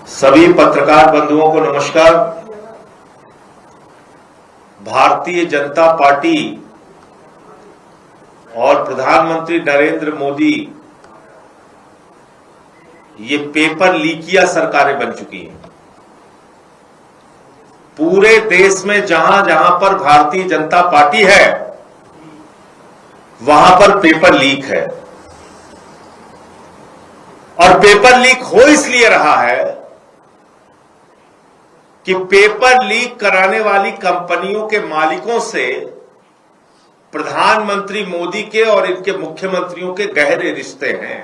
सभी पत्रकार बंधुओं को नमस्कार। भारतीय जनता पार्टी और प्रधानमंत्री नरेंद्र मोदी ये पेपर लीकिया सरकारें बन चुकी हैं। पूरे देश में जहां जहां पर भारतीय जनता पार्टी है वहां पर पेपर लीक है। और पेपर लीक हो इसलिए रहा है कि पेपर लीक कराने वाली कंपनियों के मालिकों से प्रधानमंत्री मोदी के और इनके मुख्यमंत्रियों के गहरे रिश्ते हैं।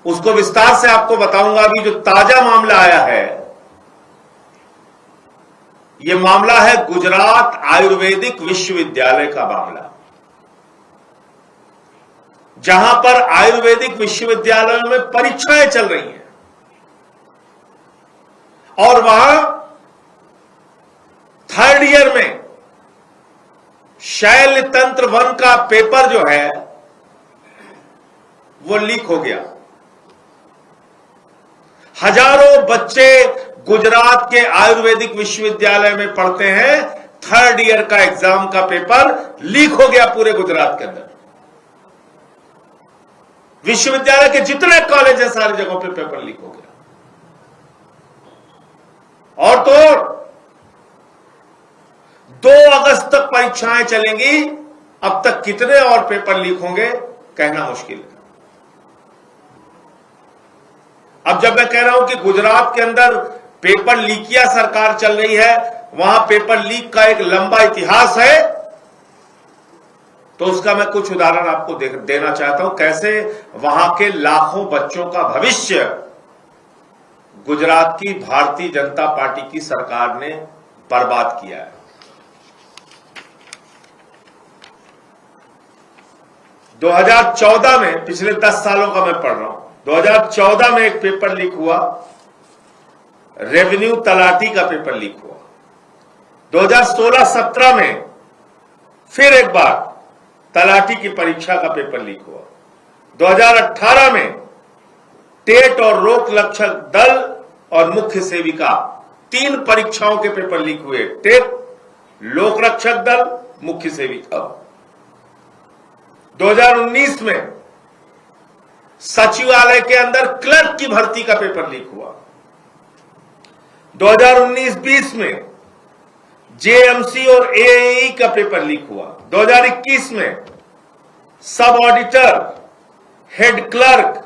उसको विस्तार से आपको बताऊंगा। अभी जो ताजा मामला आया है, यह मामला है गुजरात आयुर्वेदिक विश्वविद्यालय का मामला, जहां पर आयुर्वेदिक विश्वविद्यालयों में परीक्षाएं चल रही हैं और वहां थर्ड ईयर में शैल तंत्र वन का पेपर जो है वो लीक हो गया। हजारों बच्चे गुजरात के आयुर्वेदिक विश्वविद्यालय में पढ़ते हैं। थर्ड ईयर का एग्जाम का पेपर लीक हो गया पूरे गुजरात के अंदर। विश्वविद्यालय के जितने कॉलेज हैं सारी जगहों पे पेपर लीक हो गया। और तो 2 अगस्त तक परीक्षाएं चलेंगी। अब तक कितने और पेपर लीक होंगे कहना मुश्किल है। अब जब मैं कह रहा हूं कि गुजरात के अंदर पेपर लीकिया सरकार चल रही है, वहां पेपर लीक का एक लंबा इतिहास है, तो उसका मैं कुछ उदाहरण आपको देना चाहता हूं। कैसे वहां के लाखों बच्चों का भविष्य गुजरात की भारतीय जनता पार्टी की सरकार ने बर्बाद किया है। 2014 में, पिछले 10 सालों का मैं पढ़ रहा हूं, 2014 में एक पेपर लीक हुआ, रेवेन्यू तलाटी का पेपर लीक हुआ। 2016-17 में फिर एक बार तलाटी की परीक्षा का पेपर लीक हुआ। 2018 में टेट और लोक रक्षक दल और मुख्य सेविका 3 परीक्षाओं के पेपर लीक हुए। टेट, लोक रक्षक दल, मुख्य सेविका। 2019 में सचिवालय के अंदर क्लर्क की भर्ती का पेपर लीक हुआ। 2019-20 में जेएमसी और एएई का पेपर लीक हुआ। 2021 में सब ऑडिटर, हेड क्लर्क,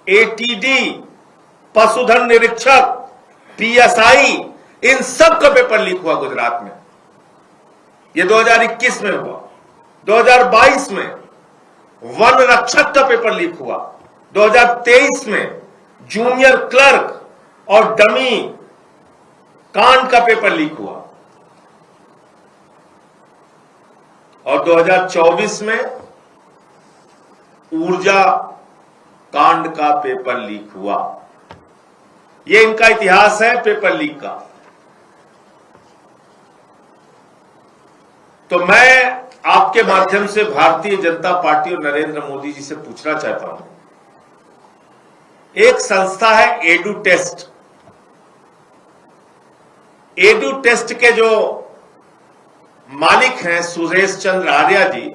एटीडी, पशुधन निरीक्षक, पीएसआई, इन सब का पेपर लीक हुआ गुजरात में। यह 2021 में हुआ। 2022 में वन रक्षक का पेपर लीक हुआ। 2023 में जूनियर क्लर्क और डमी कांड का पेपर लीक हुआ। और 2024 में ऊर्जा कांड का पेपर लीक हुआ। यह इनका इतिहास है पेपर लीक का। तो मैं आपके माध्यम से भारतीय जनता पार्टी और नरेंद्र मोदी जी से पूछना चाहता हूं, एक संस्था है एडू टेस्ट। एडू टेस्ट के जो मालिक हैं सुरेश चंद्र आर्या जी,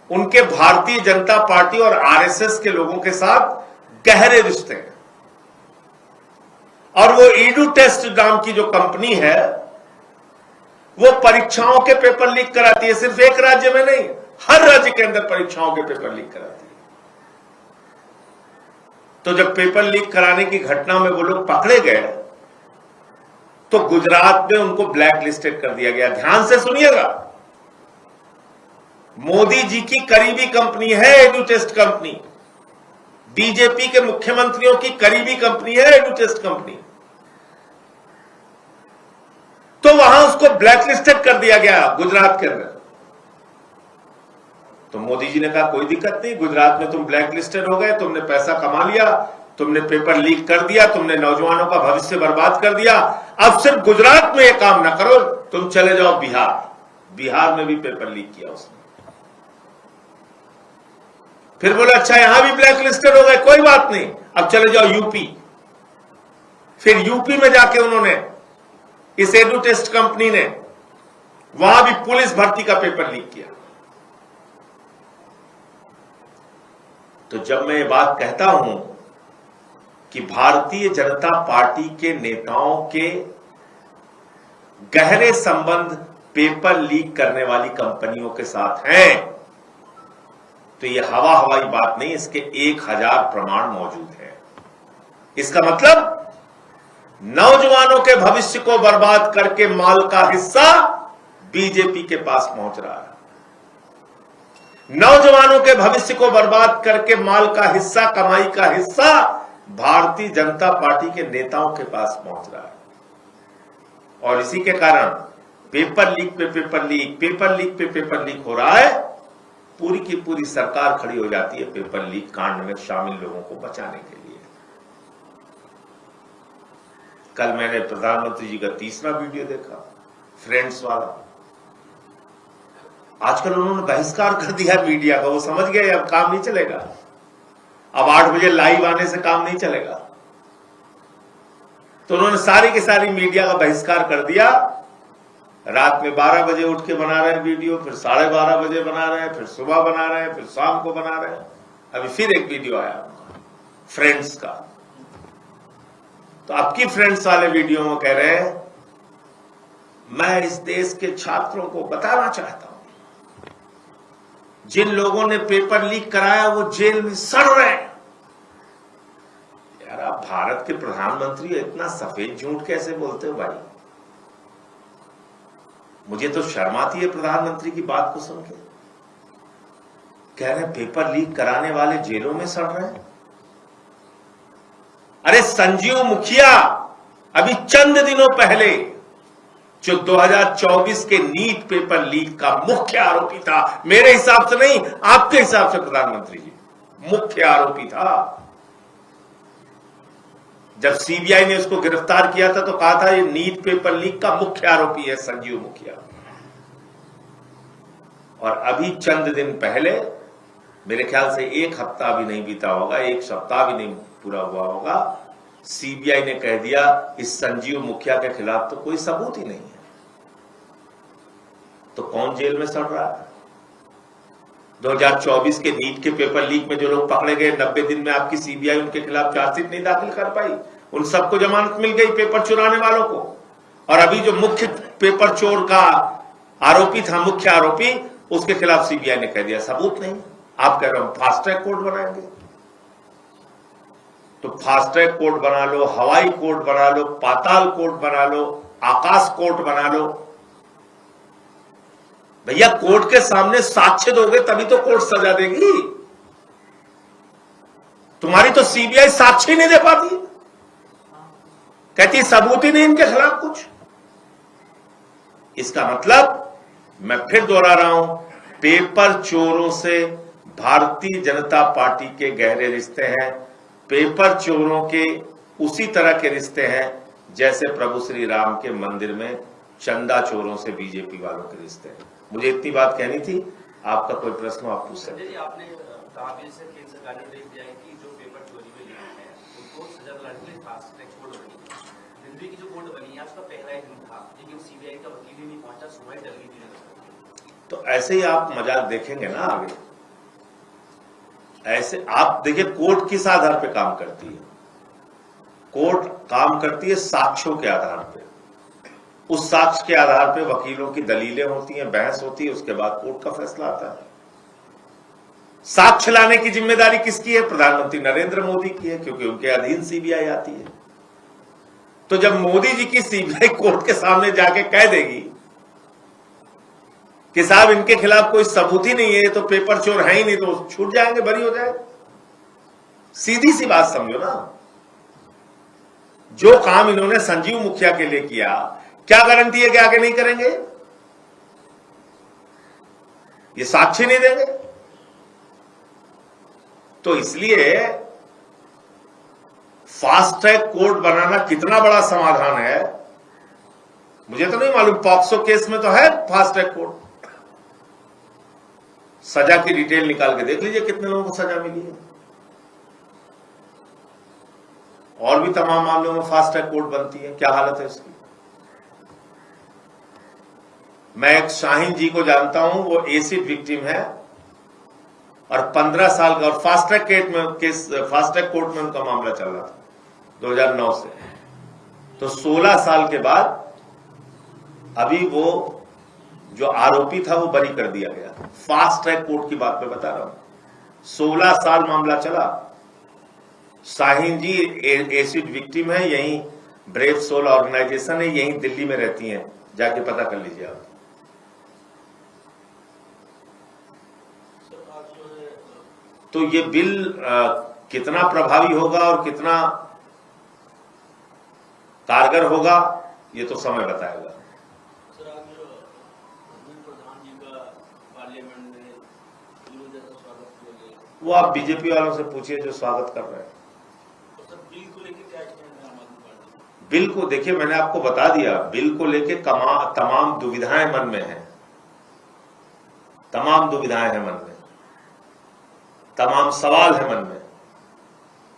उनके भारतीय जनता पार्टी और आरएसएस के लोगों के साथ गहरे रिश्ते हैं। और वो एडू टेस्ट नाम की जो कंपनी है वो परीक्षाओं के पेपर लीक कराती है। सिर्फ एक राज्य में नहीं, हर राज्य के अंदर परीक्षाओं के पेपर लीक कराती है। तो जब पेपर लीक कराने की घटना में वो लोग पकड़े गए तो गुजरात में उनको ब्लैक लिस्टेड कर दिया गया। ध्यान से सुनिएगा, मोदी जी की करीबी कंपनी है एडू टेस्ट कंपनी, बीजेपी के मुख्यमंत्रियों की करीबी कंपनी है एडू टेस्ट कंपनी। तो वहां उसको ब्लैक लिस्टेड कर दिया गया गुजरात के अंदर। तो मोदी जी ने कहा कोई दिक्कत नहीं, गुजरात में तुम ब्लैक लिस्टेड हो गए, तुमने पैसा कमा लिया, तुमने पेपर लीक कर दिया, तुमने नौजवानों का भविष्य बर्बाद कर दिया। अब सिर्फ गुजरात में यह काम ना करो, तुम चले जाओ बिहार। बिहार में भी पेपर लीक किया उसने। फिर बोले अच्छा यहां भी ब्लैक लिस्टेड हो गए, कोई बात नहीं, अब चले जाओ यूपी। फिर यूपी में जाके उन्होंने, इस एडू टेस्ट कंपनी ने वहां भी पुलिस भर्ती का पेपर लीक किया। तो जब मैं ये बात कहता हूं कि भारतीय जनता पार्टी के नेताओं के गहरे संबंध पेपर लीक करने वाली कंपनियों के साथ हैं, तो यह हवाई बात नहीं, इसके 1000 प्रमाण मौजूद हैं। इसका मतलब नौजवानों के भविष्य को बर्बाद करके माल का हिस्सा बीजेपी के पास पहुंच रहा है। नौजवानों के भविष्य को बर्बाद करके माल का हिस्सा, कमाई का हिस्सा भारतीय जनता पार्टी के नेताओं के पास पहुंच रहा है। और इसी के कारण पेपर लीक पे पेपर लीक, पेपर लीक पे पेपर लीक हो रहा है। पूरी की पूरी सरकार खड़ी हो जाती है पेपर लीक कांड में शामिल लोगों को बचाने के लिए। कल मैंने प्रधानमंत्री जी का तीसरा वीडियो देखा, फ्रेंड्स वाला। आजकल उन्होंने बहिष्कार कर दिया मीडिया का, वो समझ गए अब काम नहीं चलेगा, अब 8 बजे लाइव आने से काम नहीं चलेगा। तो उन्होंने सारी की सारी मीडिया का बहिष्कार कर दिया। रात में 12 बजे उठ के बना रहे हैं वीडियो, फिर 12:30 बजे बना रहे हैं, फिर सुबह बना रहे हैं, फिर शाम को बना रहे हैं। अभी फिर एक वीडियो आया फ्रेंड्स का। तो अब की फ्रेंड्स वाले वीडियो में कह रहे हैं, मैं इस देश के छात्रों को बताना चाहता हूं, जिन लोगों ने पेपर लीक कराया वो जेल में सड़ रहे हैं। यार आप भारत के प्रधानमंत्री इतना सफेद झूठ कैसे बोलते हो भाई? मुझे तो शर्म आती है प्रधानमंत्री की बात को सुन के। कह रहे पेपर लीक कराने वाले जेलों में सड़ रहे हैं। अरे संजीव मुखिया अभी चंद दिनों पहले जो 2024 के नीट पेपर लीक का मुख्य आरोपी था, मेरे हिसाब से नहीं, आपके हिसाब से प्रधानमंत्री जी मुख्य आरोपी था। जब सीबीआई ने उसको गिरफ्तार किया था तो कहा था ये नीट पेपर लीक का मुख्य आरोपी है संजीव मुखिया। और अभी चंद दिन पहले, मेरे ख्याल से 1 हफ्ता भी नहीं बीता होगा, 1 सप्ताह भी नहीं पूरा हुआ होगा, सीबीआई ने कह दिया इस संजीव मुखिया के खिलाफ तो कोई सबूत ही नहीं है। तो कौन जेल में सड़ रहा है? 2024 के नीट के पेपर लीक में जो लोग पकड़े गए, 90 दिन में आपकी सीबीआई उनके खिलाफ चार्जशीट नहीं दाखिल कर पाई, उन सबको जमानत मिल गई, पेपर चुराने वालों को। और अभी जो मुख्य पेपर चोर का आरोपी था, मुख्य आरोपी, उसके खिलाफ सीबीआई ने कह दिया सबूत नहीं। आप कह रहे हो फास्ट ट्रैक कोर्ट बनाएंगे, तो फास्ट ट्रैक कोर्ट बना लो, हवाई कोर्ट बना लो, पाताल कोर्ट बना लो, आकाश कोर्ट बना लो। भैया कोर्ट के सामने साक्ष्य दोगे तभी तो कोर्ट सजा देगी। तुम्हारी तो सीबीआई साक्ष्य नहीं दे पाती, कहती सबूत ही नहीं इनके खिलाफ कुछ। इसका मतलब मैं फिर दोहरा रहा हूं, पेपर चोरों से भारतीय जनता पार्टी के गहरे रिश्ते हैं। पेपर चोरों के उसी तरह के रिश्ते हैं जैसे प्रभु श्री राम के मंदिर में चंदा चोरों से बीजेपी वालों के रिश्ते हैं। मुझे इतनी बात कहनी थी। आपका कोई प्रश्न आप पूछ सकते हैं। आपने कहा केंद्र सरकार ने निर्देश दिया है कि जो पेपर चोरी में लिखा है उनको सजा दिलाने के लिए फास्ट ट्रैक कोर्ट बनी। दिल्ली की जो कोर्ट बनी है उसका पहला ही दिन था, लेकिन सीबीआई का वकील ही नहीं पहुंचा, सुनवाई टल गई थी। तो ऐसे ही आप मजाक देखेंगे ना आगे। ऐसे आप देखिए कोर्ट किस आधार पे काम करती है? कोर्ट काम करती है साक्ष्यों के आधार पे। उस साक्ष्य के आधार पे वकीलों की दलीलें होती हैं, बहस होती है, उसके बाद कोर्ट का फैसला आता है। साक्ष्य लाने की जिम्मेदारी किसकी है? प्रधानमंत्री नरेंद्र मोदी की है, क्योंकि उनके अधीन सीबीआई आती है। तो जब मोदी जी की सीबीआई कोर्ट के सामने जाके कह देगी कि साहब इनके खिलाफ कोई सबूत ही नहीं है, तो पेपर चोर है ही नहीं, तो छूट जाएंगे, बरी हो जाए। सीधी सी बात समझो ना। जो काम इन्होंने संजीव मुखिया के लिए किया, क्या गारंटी है कि आगे नहीं करेंगे? ये साक्ष्य नहीं देंगे। तो इसलिए फास्ट ट्रैक कोर्ट बनाना कितना बड़ा समाधान है मुझे तो नहीं मालूम। पॉक्सो केस में तो है फास्ट ट्रैक कोर्ट, सजा की डिटेल निकाल के देख लीजिए कितने लोगों को सजा मिली है। और भी तमाम मामलों में फास्ट ट्रैक कोर्ट बनती है, क्या हालत है इसकी। मैं एक शाहीन जी को जानता हूं, वो एसिड विक्टिम है और 15 साल का, और फास्ट ट्रैक कोर्ट में उनका मामला चल रहा था 2009 से। तो 16 साल के बाद अभी वो जो आरोपी था वो बरी कर दिया गया। फास्ट ट्रैक कोर्ट की बात मैं बता रहा हूं, 16 साल मामला चला। शाहीन जी एसिड विक्टिम है, यहीं ब्रेव सोल ऑर्गेनाइजेशन है, यहीं दिल्ली में रहती हैं, जाके पता कर लीजिए आप। तो ये बिल कितना प्रभावी होगा और कितना कारगर होगा ये तो समय बताएगा। सर, आज प्रधान जी का पार्लियामेंट में स्वागत किया गया, वो आप बीजेपी वालों से पूछिए जो स्वागत कर रहे हैं। तो सर बिल को लेकर क्या स्टैंड है आम आदमी पार्टी? बिल को देखिए, मैंने आपको बता दिया, बिल को लेके तमाम दुविधाएं मन में हैं, तमाम दुविधाएं हैं मन में, तमाम सवाल है मन में।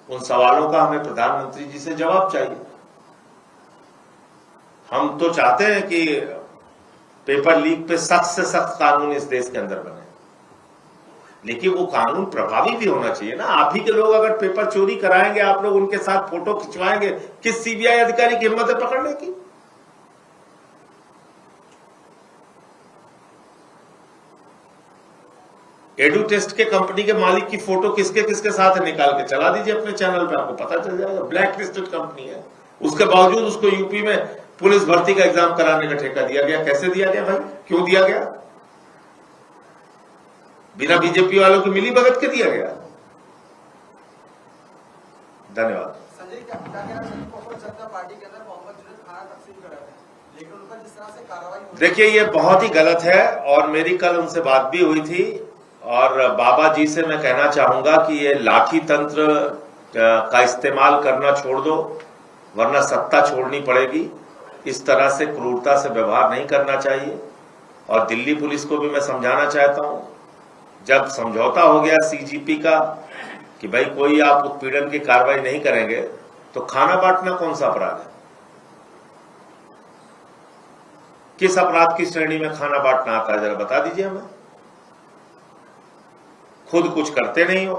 उन सवालों का हमें प्रधानमंत्री जी से जवाब चाहिए। हम तो चाहते हैं कि पेपर लीक पे सख्त से सख्त कानून इस देश के अंदर बने, लेकिन वो कानून प्रभावी भी होना चाहिए ना। आप ही के लोग अगर पेपर चोरी कराएंगे, आप लोग उनके साथ फोटो खिंचवाएंगे, किस सीबीआई अधिकारी की हिम्मत है पकड़ने की? एडू टेस्ट के कंपनी के मालिक की फोटो किसके किसके साथ है निकाल के चला दीजिए अपने चैनल पे, आपको पता चल जाएगा। ब्लैक लिस्टेड कंपनी है, उसके बावजूद उसको यूपी में पुलिस भर्ती का एग्जाम कराने का ठेका दिया गया। कैसे दिया गया भाई, क्यों दिया गया? बिना बीजेपी वालों की मिली भगत के दिया गया। धन्यवाद। संजय क्या जनता पार्टी के अंदर मोहम्मद जुनैद खाना तकसीम कर रहे थे, लेकिन उनका जिस तरह से कार्रवाई, देखिए ये बहुत ही गलत है और मेरी कल उनसे बात भी हुई थी। और बाबा जी से मैं कहना चाहूंगा कि ये लाठी तंत्र का इस्तेमाल करना छोड़ दो, वरना सत्ता छोड़नी पड़ेगी। इस तरह से क्रूरता से व्यवहार नहीं करना चाहिए। और दिल्ली पुलिस को भी मैं समझाना चाहता हूं, जब समझौता हो गया सीजीपी का कि भाई कोई आप उत्पीड़न की कार्रवाई नहीं करेंगे, तो खाना बांटना कौन सा अपराध है? किस अपराध की श्रेणी में खाना बांटना आता है, जरा बता दीजिए हमें। खुद कुछ करते नहीं हो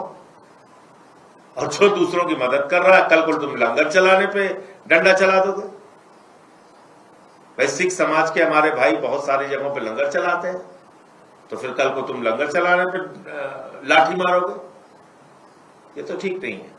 और जो दूसरों की मदद कर रहा है, कल को तुम लंगर चलाने पे डंडा चला दोगे। भाई सिख समाज के हमारे भाई बहुत सारी जगहों पे लंगर चलाते हैं, तो फिर कल को तुम लंगर चलाने पे लाठी मारोगे, ये तो ठीक नहीं है।